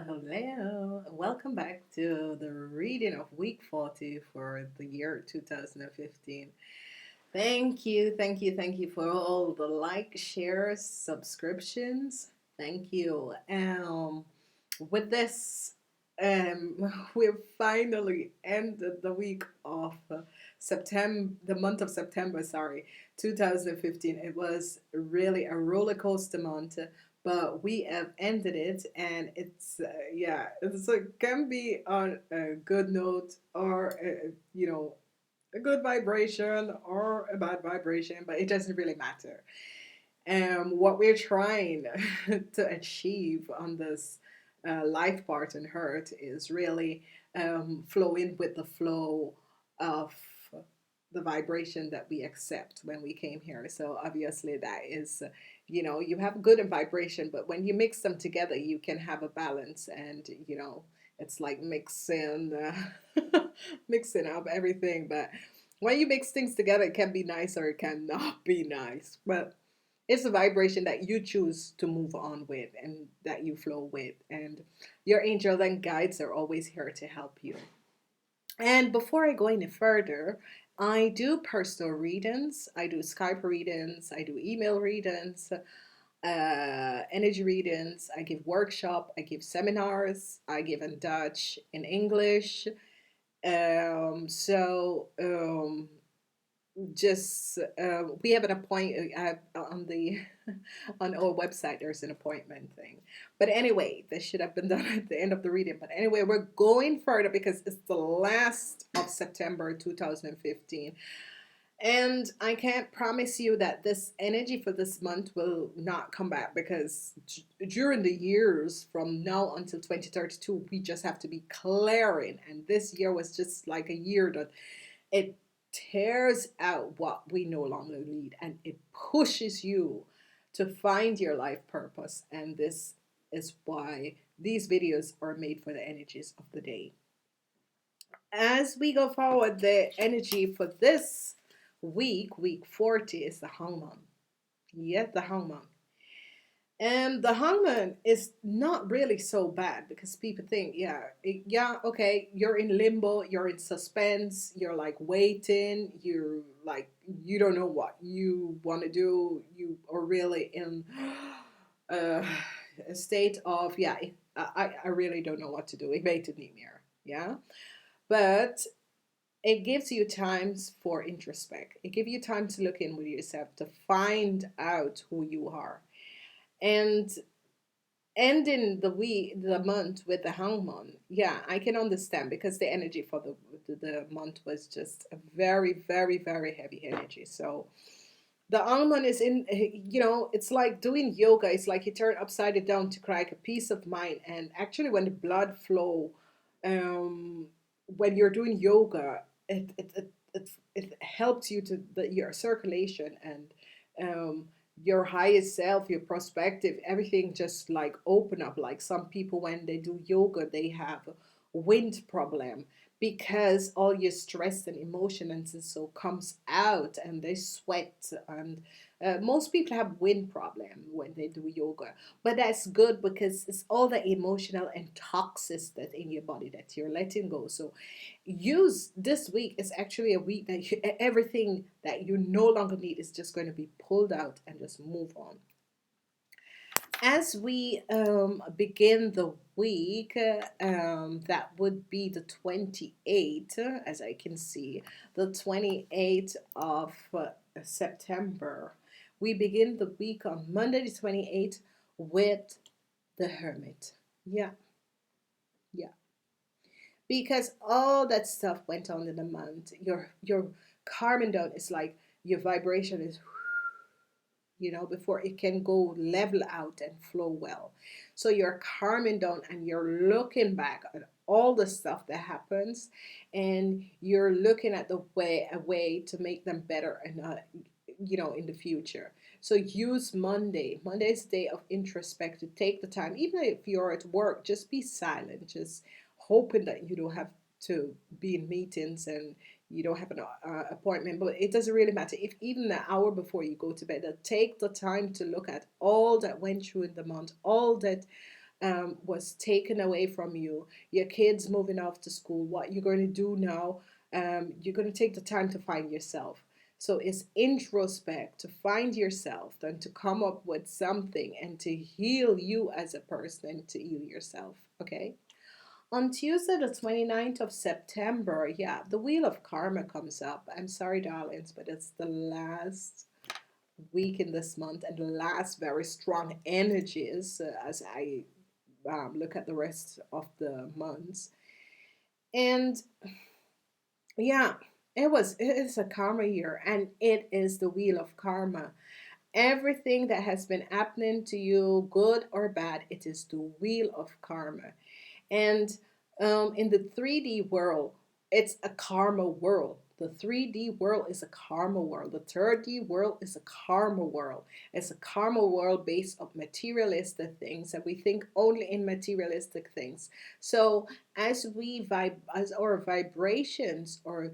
Hello. Welcome back to the reading of week 40 for the year 2015. Thank you for all the like, shares, subscriptions. Thank you. With this, we've finally ended the week of September, the month of September, sorry, 2015. It was really a roller coaster month, but we have ended it, and yeah, it can be on a good note or a good vibration or a bad vibration, but it doesn't really matter. What we're trying to achieve on this life part and hurt is really flowing with the flow of the vibration that we accept when we came here. So obviously that is, you have good and vibration, but when you mix them together, you can have a balance, and it's like mixing, mixing up everything. But when you mix things together, it can be nice or it cannot be nice. But it's a vibration that you choose to move on with and that you flow with. And your angels and guides are always here to help you. And before I go any further, I do personal readings, I do Skype readings, I do email readings, energy readings, I give workshop, I give seminars, I give in Dutch, in English. Just we have an appointment on the on our website. There's an appointment thing, but anyway, this should have been done at the end of the reading. But anyway, we're going further because it's the last of September 2015, and I can't promise you that this energy for this month will not come back, because during the years from now until 2032, we just have to be clearing, and this year was just like a year that it tears out what we no longer need, and it pushes you to find your life purpose. And this is why these videos are made for the energies of the day. As we go forward, the energy for this week 40, is the hangman. Yes, the hangman. And the hangman is not really so bad, because people think, yeah, okay, you're in limbo, you're in suspense, you're like waiting, you're like, you don't know what you want to do, you are really in uh, a state of, yeah, I really don't know what to do. It made me here, yeah. But it gives you times for introspect. It gives you time to look in with yourself, to find out who you are. And ending the month with the hangman, yeah, I can understand, because the energy for the month was just a very, very, very heavy energy. So the hangman is in, it's like doing yoga. It's like you turn upside down to create a peace of mind. And actually, when the blood flow, um when you're doing yoga, it helps you to your circulation, and um your highest self, your perspective, everything just like open up. Like some people, when they do yoga, they have wind problem, because all your stress and emotion and so comes out, and they sweat. And most people have wind problem when they do yoga, but that's good, because it's all the emotional and toxins that in your body that you're letting go. So use this week is actually a week that everything that you no longer need is just going to be pulled out, and just move on. As we begin the week, that would be the 28th, as I can see, the 28th of September. We begin the week on Monday the 28th with the Hermit. Yeah, yeah. Because all that stuff went on in the month. Your calming down is like your vibration is, before it can go level out and flow well. So you're calming down, and you're looking back at all the stuff that happens, and you're looking at the way a way to make them better, and in the future. So use Monday. Monday is the day of introspect, to take the time, even if you're at work, just be silent, just hoping that you don't have to be in meetings, and you don't have an appointment. But it doesn't really matter if even an hour before you go to bed, take the time to look at all that went through in the month, all that was taken away from you, your kids moving off to school, what you're going to do now, you're going to take the time to find yourself. So it's introspect to find yourself and to come up with something and to heal you as a person and to heal yourself. Okay. On Tuesday, the 29th of September, yeah, the Wheel of Karma comes up. I'm sorry, darlings, but it's the last week in this month and the last very strong energies as I look at the rest of the months. And yeah, it is a karma year and it is the Wheel of Karma. Everything that has been happening to you, good or bad, it is the Wheel of Karma. And in the 3D world, it's a karma world. The 3D world is a karma world. The 3D world is a karma world. It's a karma world based on materialistic things, and we think only in materialistic things. So as our vibrations or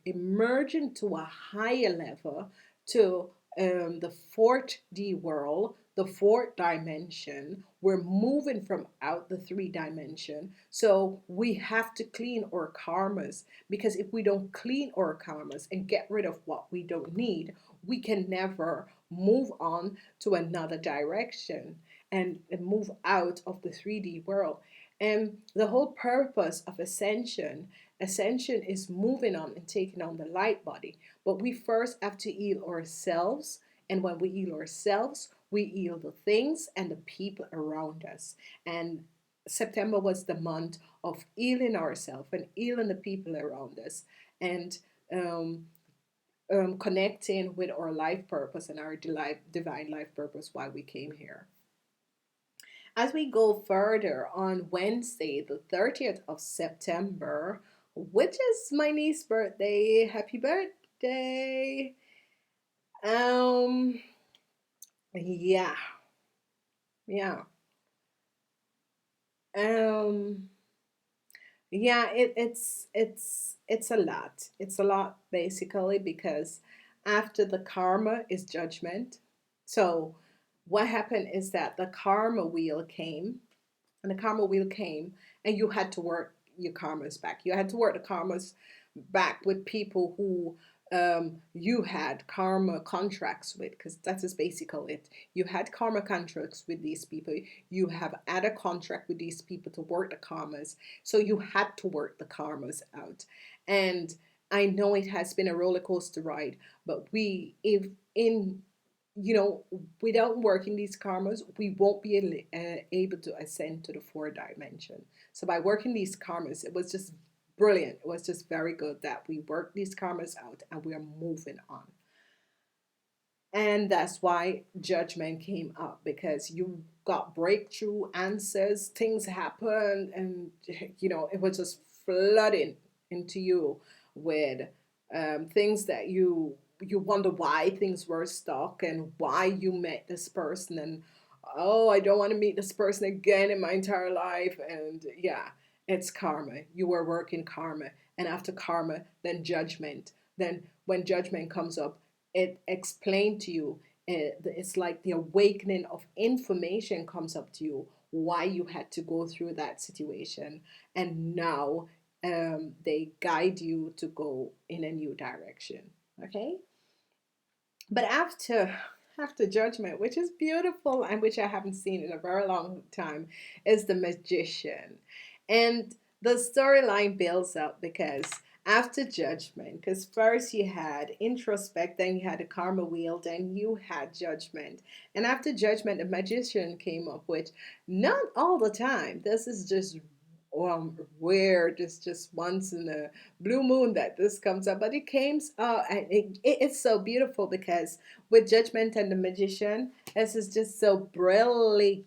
emerge into a higher level to the 4D world, the fourth dimension, we're moving from out the three dimension. So we have to clean our karmas, because if we don't clean our karmas and get rid of what we don't need, we can never move on to another direction and move out of the 3D world. And the whole purpose of ascension is moving on and taking on the light body. But we first have to heal ourselves. And when we heal ourselves, we heal the things and the people around us. And September was the month of healing ourselves and healing the people around us, and um, connecting with our life purpose and our divine life purpose why we came here. As we go further on Wednesday, the 30th of September, which is my niece's birthday, happy birthday! Um, yeah, yeah. Um, yeah, it's a lot. It's a lot basically because after the karma is judgment. So what happened is that the karma wheel came, and the karma wheel came, and you had to work your karmas back. You had to work the karmas back with people who you had karma contracts with, because that is basically it. You had karma contracts with these people. You have had a contract with these people to work the karmas. So you had to work the karmas out. And I know it has been a roller coaster ride, but if in you know, without working these karmas, we won't be able to ascend to the fourth dimension. So by working these karmas, it was just brilliant. It was just very good that we worked these karmas out and we are moving on. And that's why judgment came up, because you got breakthrough answers, things happened, and it was just flooding into you with things that you wonder why things were stuck and why you met this person, and oh, I don't want to meet this person again in my entire life. And yeah, it's karma. You were working karma, and after karma, then judgment. Then when judgment comes up, it explained to you. It's like the awakening of information comes up to you, why you had to go through that situation, and now they guide you to go in a new direction. Okay, but after judgment, which is beautiful and which I haven't seen in a very long time, is the magician. And the storyline builds up because after judgment, because first you had introspect, then you had a karma wheel, then you had judgment. And after judgment, the magician came up, which not all the time. This is just rare, just once in a blue moon that this comes up, but it came and it's so beautiful because with judgment and the magician, this is just so brilliant.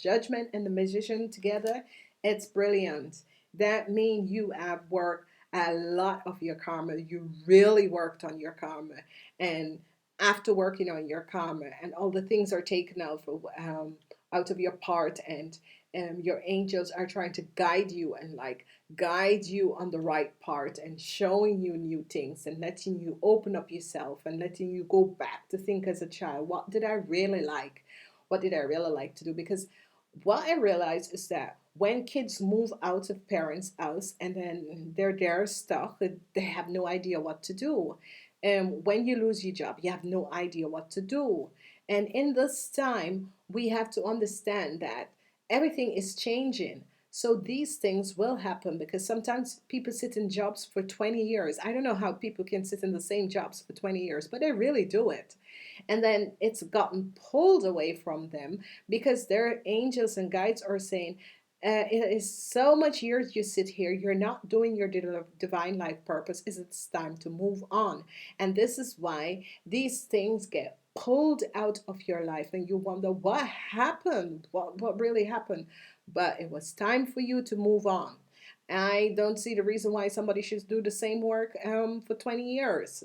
Judgment and the magician together, it's brilliant. That means you have worked a lot of your karma. You really worked on your karma, and after working on your karma and all the things are taken out of your part, and your angels are trying to guide you and like guide you on the right part and showing you new things and letting you open up yourself and letting you go back to think as a child, what did I really like, what did I really like to do? Because What I realize is that when kids move out of parents' house and then they're there stuck, they have no idea what to do. And when you lose your job, you have no idea what to do. And in this time, we have to understand that everything is changing. So these things will happen because sometimes people sit in jobs for 20 years. I don't know how people can sit in the same jobs for 20 years, but they really do it. And then it's gotten pulled away from them because their angels and guides are saying, it is so much years you sit here, you're not doing your divine life purpose. It's time to move on. And this is why these things get pulled out of your life and you wonder what happened, what really happened. But it was time for you to move on. I don't see the reason why somebody should do the same work for 20 years.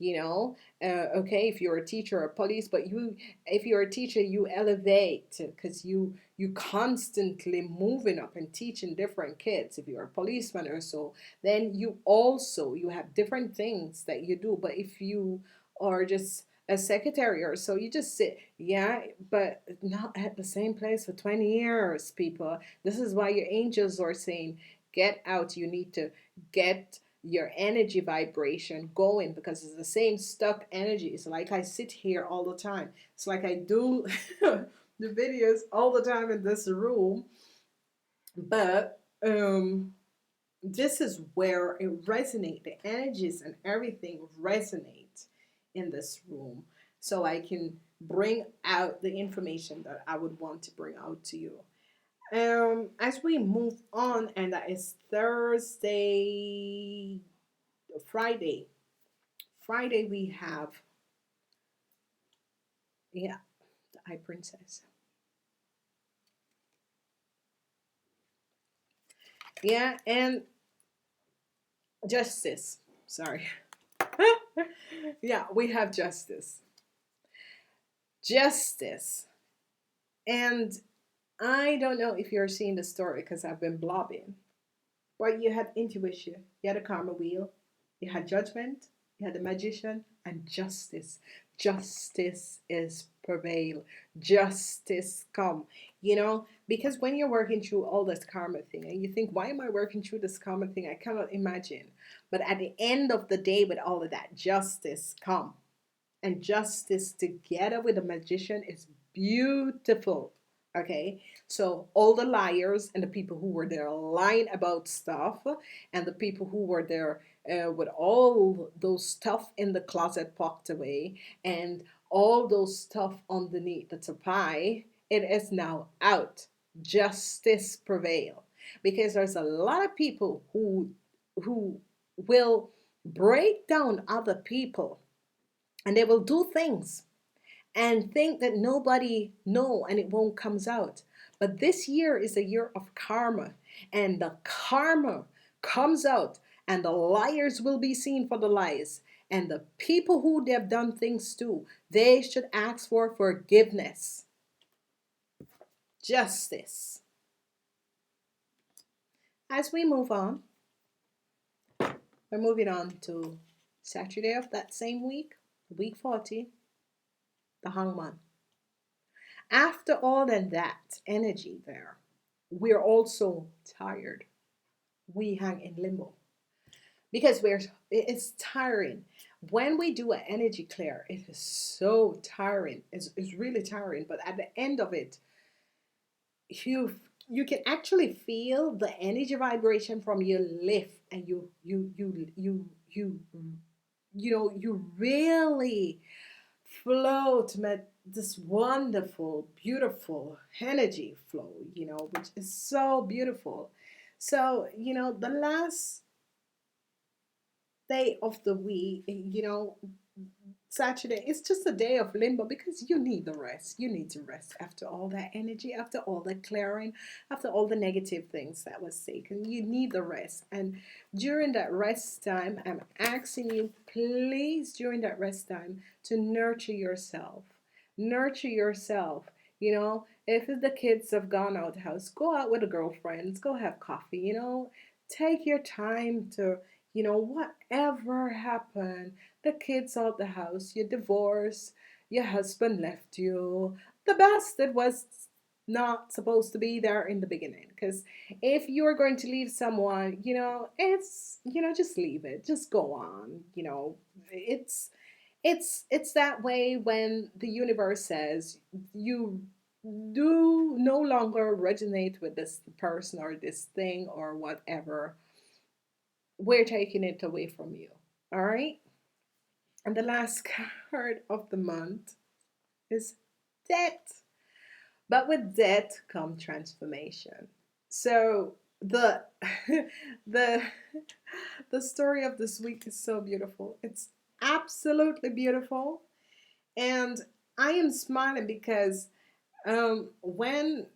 Okay, if you're a teacher or police, but if you're a teacher, you elevate because you constantly moving up and teaching different kids. If you're a policeman or so, then you have different things that you do. But if you are just a secretary or so, you just sit, yeah, but not at the same place for 20 years, people. This is why your angels are saying, get out. You need to get your energy vibration going because it's the same stuck energy. It's like I sit here all the time. It's like I do the videos all the time in this room, but this is where it resonates. The energies and everything resonate in this room, so I can bring out the information that I would want to bring out to you. As we move on, and that is Thursday, Friday. Friday we have, yeah, the Eye Princess. Yeah, and Justice. Sorry. Yeah, we have Justice. Justice. And I don't know if you're seeing the story because I've been blobbing. But you had intuition, you had a karma wheel, you had judgment, you had the magician, and justice. Justice is prevail. Justice come. Because when you're working through all this karma thing and you think, why am I working through this karma thing? I cannot imagine. But at the end of the day, with all of that, justice come. And justice together with the magician is beautiful. Okay, so all the liars and the people who were there lying about stuff, and the people who were there with all those stuff in the closet packed away, and all those stuff underneath the tapai, it is now out. Justice prevail, because there's a lot of people who will break down other people, and they will do things and think that nobody know and it won't comes out. But this year is a year of karma, and the karma comes out, and the liars will be seen for the lies, and the people who they've done things to, they should ask for forgiveness. Justice. As we move on, we're moving on to Saturday of that same week, week 40, the hangman. After all of that energy there, we're also tired. We hang in limbo because it's tiring. When we do an energy clear, it is so tiring. It's really tiring. But at the end of it, you can actually feel the energy vibration from your lift, and you really flow to this wonderful, beautiful energy flow, which is so beautiful. So, the last day of the week, Saturday, it's just a day of limbo because you need the rest. You need to rest after all that energy, after all that clearing, after all the negative things that was taken. You need the rest. And during that rest time, I'm asking you, please, during that rest time, to nurture yourself. Nurture yourself. If the kids have gone out the house, go out with the girlfriends, go have coffee, take your time to, whatever happened, the kids out the house, you divorced, your husband left you. The best it was, not supposed to be there in the beginning. Because if you're going to leave someone, it's, just leave it, just go on. It's that way when the universe says you do no longer resonate with this person or this thing or whatever. We're taking it away from you. All right. And the last card of the month is debt. But with debt come transformation. So the the the story of this week is so beautiful. It's absolutely beautiful. And I am smiling because when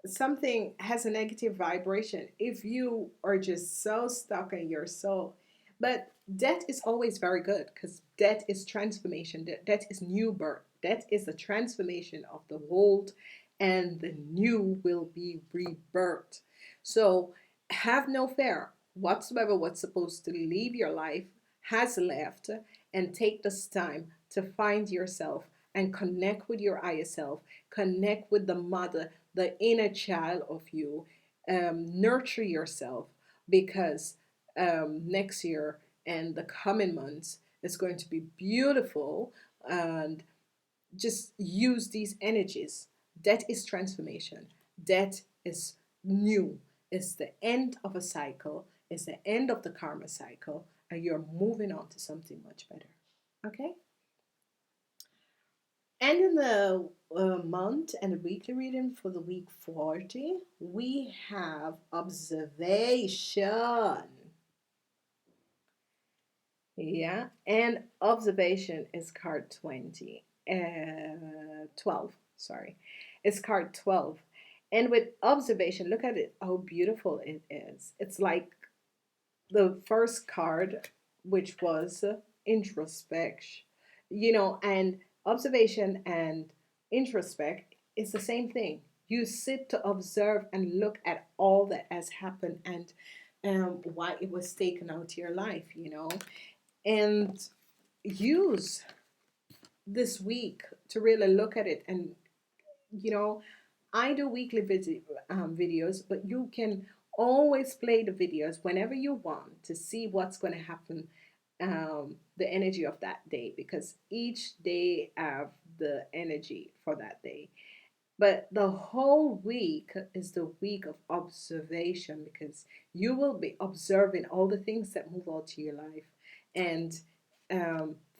something has a negative vibration, if you are just so stuck in your soul, but death is always very good because death is transformation, death is new birth, death is the transformation of the old, and the new will be rebirth. So have no fear whatsoever. What's supposed to leave your life has left, and take this time to find yourself and connect with your higher self, connect with the mother, the inner child of you. Nurture yourself because next year and the coming months is going to be beautiful. And just use these energies. That is transformation. That is new. It's the end of a cycle. It's the end of the karma cycle, and you're moving on to something much better. Okay? And in the month and the weekly reading for the week 40, we have observation. Yeah, and observation is card 12. Sorry, it's card 12. And with observation, look at it, how beautiful it is. It's like the first card, which was introspection, and observation and introspect is the same thing. You sit to observe and look at all that has happened, and why it was taken out of your life. And use this week to really look at it. And you know I do weekly videos, but you can always play the videos whenever you want to see what's going to happen, the energy of that day, because each day have the energy for that day. But the whole week is the week of observation, because you will be observing all the things that move out to your life. And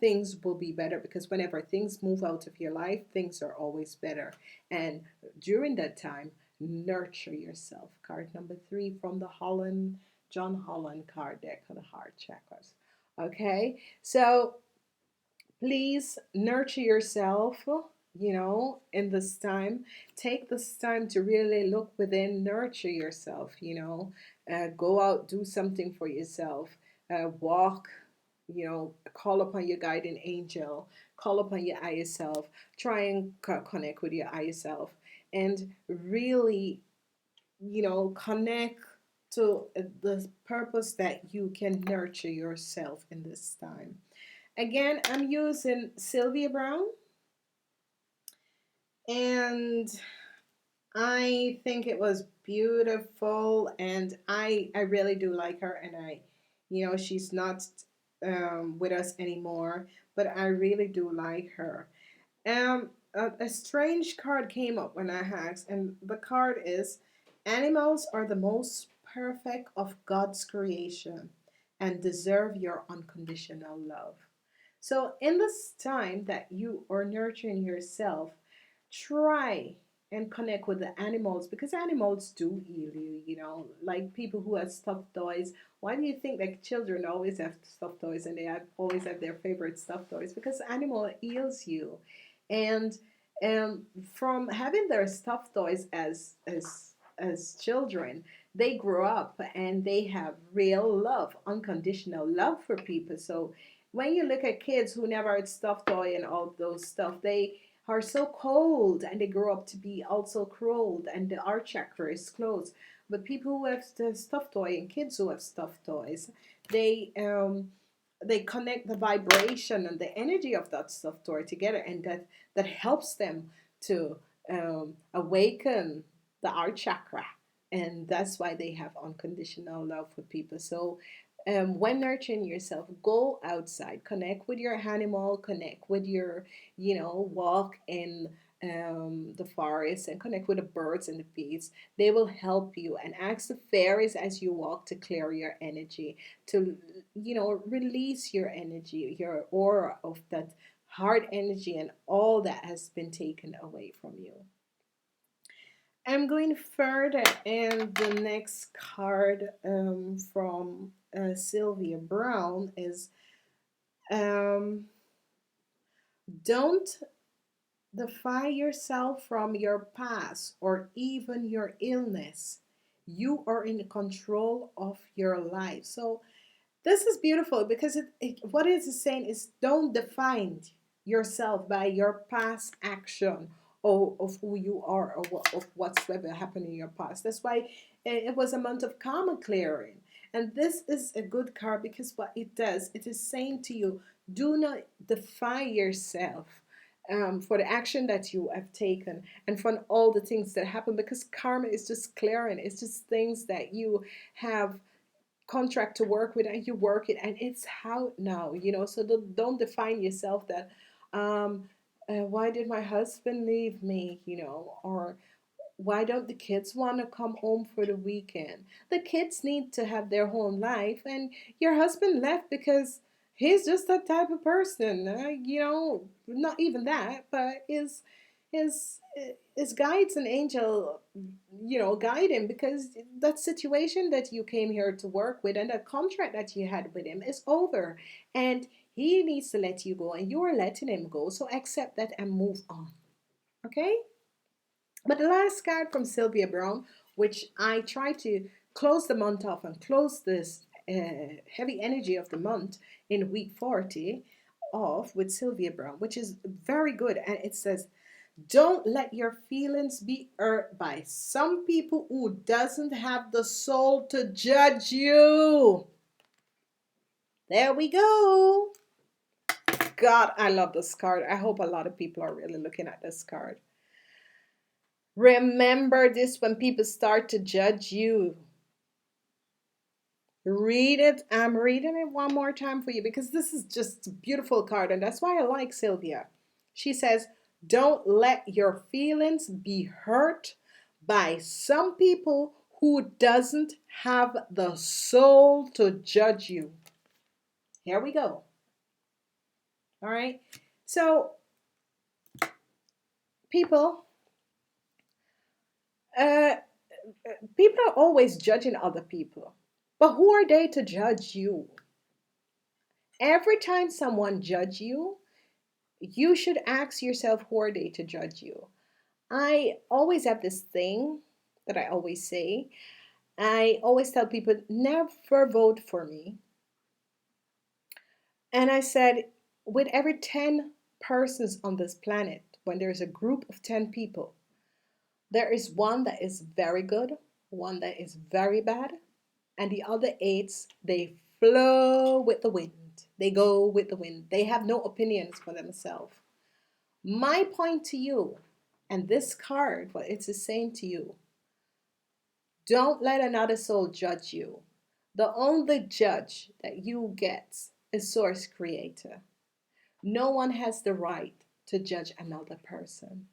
things will be better, because whenever things move out of your life, things are always better. And during that time, nurture yourself. Card number 3 from the John Holland card deck of the heart chakras. Okay, so please nurture yourself, in this time. Take this time to really look within, nurture yourself, go out, do something for yourself, walk, call upon your guiding angel, call upon your higher self, try and connect with your higher self, and really, connect to the purpose that you can nurture yourself in this time. Again, I'm using Sylvia Brown, and I think it was beautiful, and I really do like her. And she's not with us anymore, but I really do like her. A strange card came up when I asked, and the card is: animals are the most perfect of God's creation and deserve your unconditional love. So, in this time that you are nurturing yourself, try and connect with the animals, because animals do heal you, like people who have stuffed toys. Why do you think like children always have stuffed toys, and they always have their favorite stuffed toys? Because animal heals you. And from having their stuffed toys as children, they grow up and they have real love, unconditional love for people. So when you look at kids who never had stuffed toy and all those stuff, they are so cold, and they grow up to be also cold, and the art chakra is closed. But people who have the stuffed toy, and kids who have stuffed toys, they they connect the vibration and the energy of that stuffed toy together, and that helps them to awaken the art chakra, and that's why they have unconditional love for people. So when nurturing yourself, go outside, connect with your animal, connect with your, walk in the forest, and connect with the birds and the bees. They will help you, and ask the fairies as you walk to clear your energy, to, release your energy, your aura of that hard energy and all that has been taken away from you. I'm going further, and the next card from Sylvia Brown is, um, don't defy yourself from your past or even your illness. You are in control of your life. So this is beautiful because what it is saying is, don't define yourself by your past action, or of who you are, or of whatsoever happened in your past. That's why it was a month of karma clearing. And this is a good card because what it does, it is saying to you, do not define yourself for the action that you have taken and for all the things that happen, because karma is just clearing. It's just things that you have contract to work with, and you work it, and it's how now, so don't define yourself that why did my husband leave me, or why don't the kids want to come home for the weekend? The kids need to have their own life, and your husband left because he's just that type of person. Not even that, but his his guides and angel, guide him, because that situation that you came here to work with and that contract that you had with him is over, and he needs to let you go, and you are letting him go. So accept that and move on. Okay. But the last card from Sylvia Brown, which I try to close the month off and close this heavy energy of the month in week 40 off with Sylvia Brown, which is very good. And it says, don't let your feelings be hurt by some people who doesn't have the soul to judge you. There we go. God, I love this card. I hope a lot of people are really looking at this card. Remember this when people start to judge you. Read it. I'm reading it one more time for you because this is just a beautiful card, and that's why I like Sylvia. She says, don't let your feelings be hurt by some people who doesn't have the soul to judge you. Here we go. All right. So, people, uh, people are always judging other people, but who are they to judge you? Every time someone judge you, you should ask yourself, who are they to judge you? I always have this thing that I always say. I always tell people, never vote for me. And I said, with every 10 persons on this planet, when there's a group of 10 people, there is one that is very good, one that is very bad, and the other eight, they flow with the wind. They go with the wind. They have no opinions for themselves. My point to you, and this card, well, it's the same to you. Don't let another soul judge you. The only judge that you get is Source Creator. No one has the right to judge another person.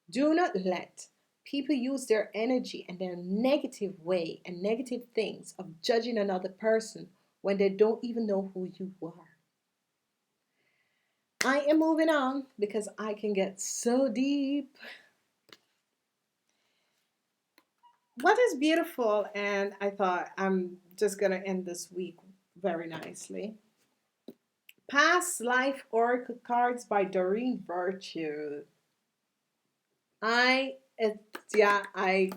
Do not let people use their energy and their negative way and negative things of judging another person when they don't even know who you are. I am moving on because I can get so deep. What is beautiful, and I thought I'm just going to end this week very nicely. Past Life Oracle Cards by Doreen Virtue. Yeah, I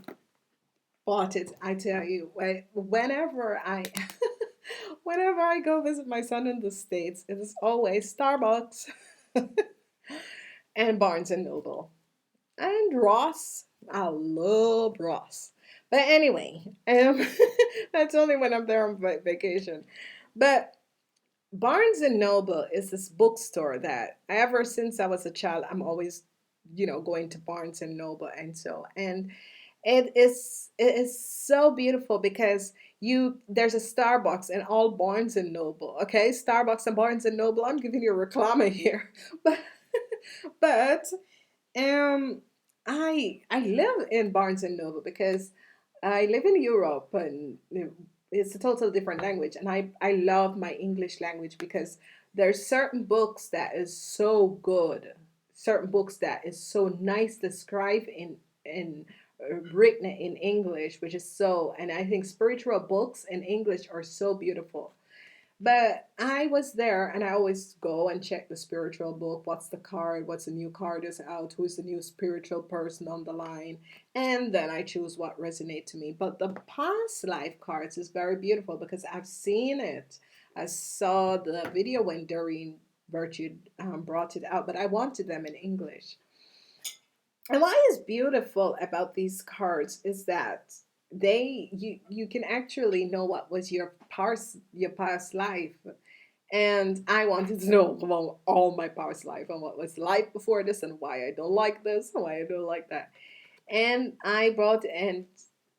bought it. I tell you, whenever I, whenever I go visit my son in the States, it is always Starbucks and Barnes and Noble and Ross. I love Ross. But anyway, that's only when I'm there on vacation. But Barnes and Noble is this bookstore that ever since I was a child, I'm always, going to Barnes and Noble, and so and It is so beautiful because there's a Starbucks and all Barnes and Noble. Okay, Starbucks and Barnes and Noble. I'm giving you a reclama here, but but um, I live in Barnes and Noble because I live in Europe and it's a total different language, and I love my English language because there's certain books that is so good, certain books that is so nice described in written in English, which is so, and I think spiritual books in English are so beautiful. But I was there and I always go and check the spiritual book. What's the card? What's the new card is out? Who's the new spiritual person on the line? And then I choose what resonate to me. But the past life cards is very beautiful because I've seen it. I saw the video when Doreen Virtue brought it out, but I wanted them in English. And what is beautiful about these cards is that you can actually know what was your past life. And I wanted to know about all my past life and what was life before this and why I don't like this and why I don't like that. And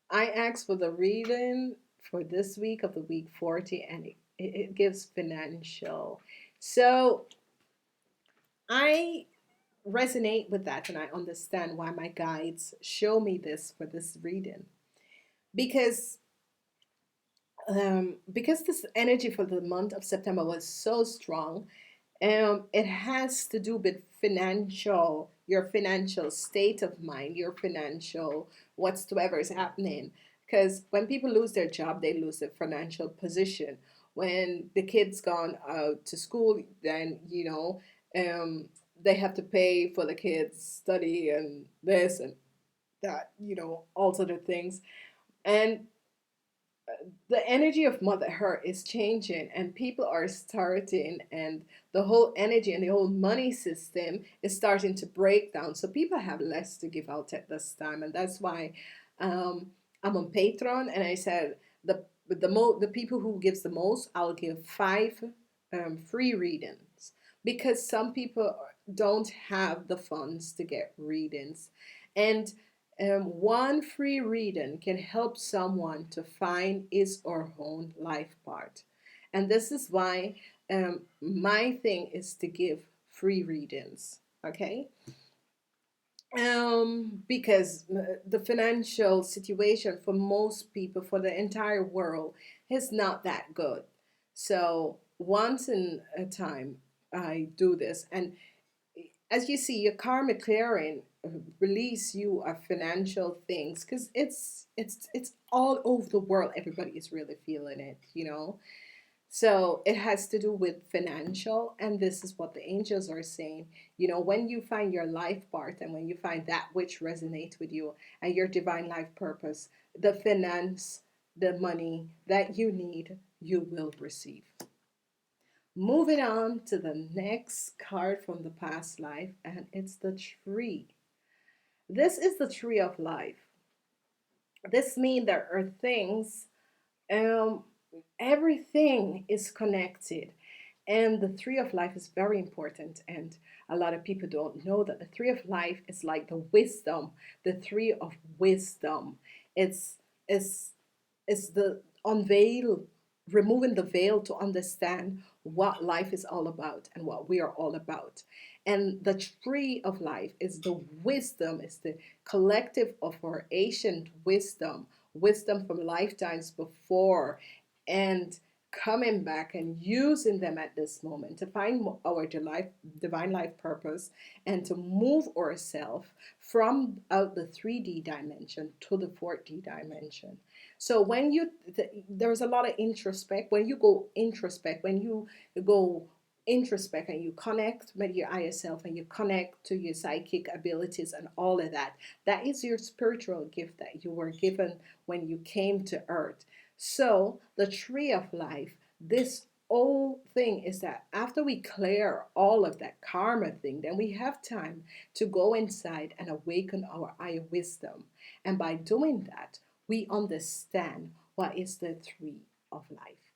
I asked for the reading for this week of the week 40, and it gives financial. So I resonate with that and I understand why my guides show me this for this reading. Because because this energy for the month of September was so strong, it has to do with your financial state of mind, your financial whatsoever is happening. Because when people lose their job, they lose their financial position. When the kids gone out to school, then they have to pay for the kids' study and this and that, all sort of things. And the energy of Mother Earth is changing and people are starting, and the whole energy and the whole money system is starting to break down, so people have less to give out at this time. And that's why um, I'm on Patreon, and I said the people who gives the most, I'll give 5 free readings, because some people don't have the funds to get readings. And one free reading can help someone to find his or her own life part. And this is why my thing is to give free readings. Okay? Because the financial situation for most people, for the entire world, is not that good. So once in a time, I do this, and as you see, your karma clearing release you of financial things, because it's all over the world. Everybody is really feeling it. So it has to do with financial, and this is what the angels are saying. When you find your life part and when you find that which resonates with you and your divine life purpose, the finance, the money that you need, you will receive. Moving on to the next card from the past life, and it's the tree. This is the tree of life. This means there are things, um, everything is connected. And the tree of life is very important. And a lot of people don't know that the tree of life is like the tree of wisdom. It's, it's is the unveil, removing the veil to understand what life is all about and what we are all about. And the tree of life is the wisdom, is the collective of our ancient wisdom from lifetimes before, and coming back and using them at this moment to find our divine life purpose, and to move ourselves from out the 3D dimension to the 4D dimension. So when there's a lot of introspect. When you go introspect and you connect with your higher self and you connect to your psychic abilities and all of that, that is your spiritual gift that you were given when you came to earth. So the tree of life, this whole thing is that after we clear all of that karma thing, then we have time to go inside and awaken our higher wisdom. And by doing that, we understand what is the tree of life.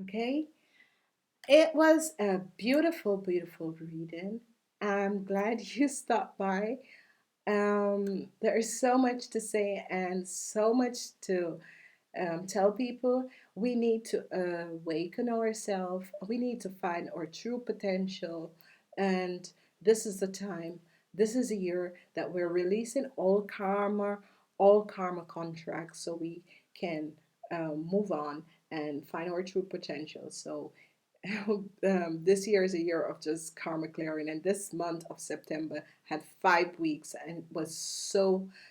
Okay? It was a beautiful, beautiful reading. I'm glad you stopped by. There is so much to say and so much to tell people. We need to awaken ourselves. We need to find our true potential. And this is the time, this is a year that we're releasing all karma contracts so we can move on and find our true potential. So this year is a year of just karma clearing, and this month of September had 5 weeks and it was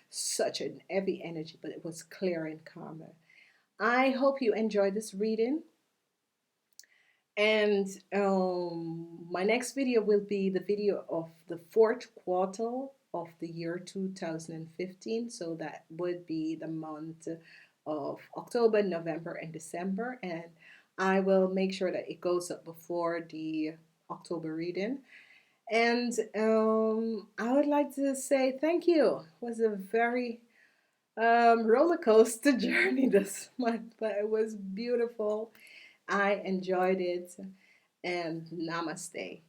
such an heavy energy, but it was clearing karma. I hope you enjoyed this reading. And my next video will be the video of the fourth quarter of the year 2015. So that would be the month of October, November, and December. And I will make sure that it goes up before the October reading. And I would like to say thank you. It was a very roller coaster journey this month, but it was beautiful. I enjoyed it, and namaste.